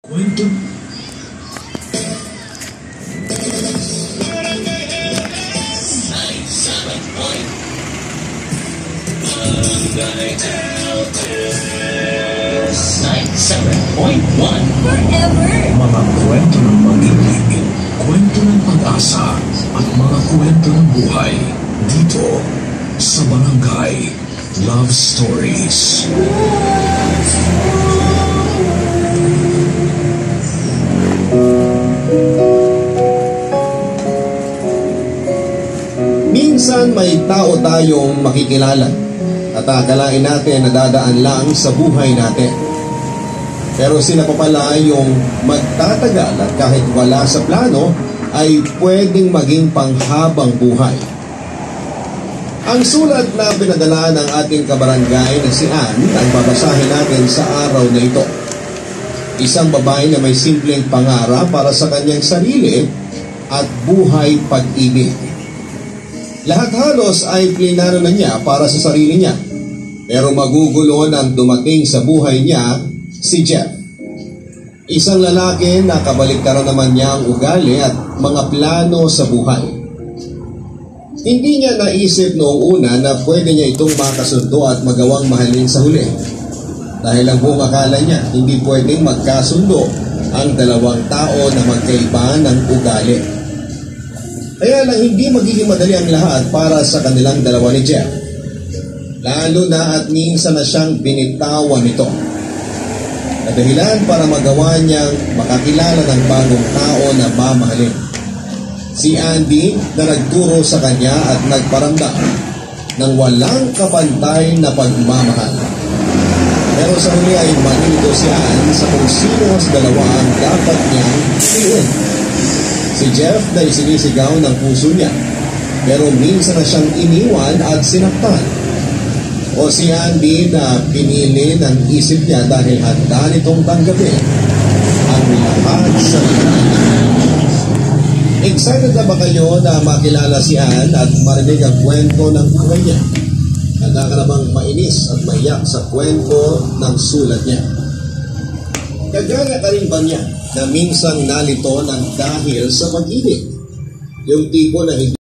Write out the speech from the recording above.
Kwento. Forever! Mga kwento ng pag-ibig, kwento ng pag-asa, at mga kwento ng buhay. Dito sa Barangay Love Stories. Minsan may tao tayong makikilala at akalain natin na dadaan lang sa buhay natin. Pero sila pa pala yung magtatagal at kahit wala sa plano ay pwedeng maging panghabang buhay. Ang sulat na pinadala ng ating kabarangay na si Ann ang babasahin natin sa araw na ito. Isang babae na may simpleng pangarap para sa kanyang sarili at buhay pag-ibig. Lahat halos ay plinano na niya para sa sarili niya. Pero magugulo nang dumating sa buhay niya si Jeff. Isang lalaki na kabaliktaran naman niya ang ugali at mga plano sa buhay. Hindi niya naisip noong una na pwede niya itong makasundo at magawang mahalin sa huli. Dahil ang buong akala niya, hindi pwedeng magkasundo ang dalawang tao na magkaiba ng ugali. Kaya lang hindi magiging madali ang lahat para sa kanilang dalawa ni Jeff. Lalo na at minsan na siyang binitawan nito. Dahilan para magawa niyang makakilala ng bagong tao na mamahalin. Si Andy na nagturo sa kanya at nagparamdam ng walang kapantay na pagmamahal. Pero sa huli ay manito si Ann sa kung sino sa dalawa ang dapat niyang piliin. Si Jeff na isinisigaw ng puso niya, pero minsan na siyang iniwan at sinaktan. O si Andy na pinili ng isip niya dahil handa nitong tanggapin ang lahat sa buhay. Excited na ba kayo na makilala si Ann at marinig ang kwento ng buhay niya? Handa ka na bang mainis at maiyak sa kwento ng sulat niya? Kagaya ka rin ba niya na minsang nalito ng dahil sa pag-ibig? Yung tipo na hindi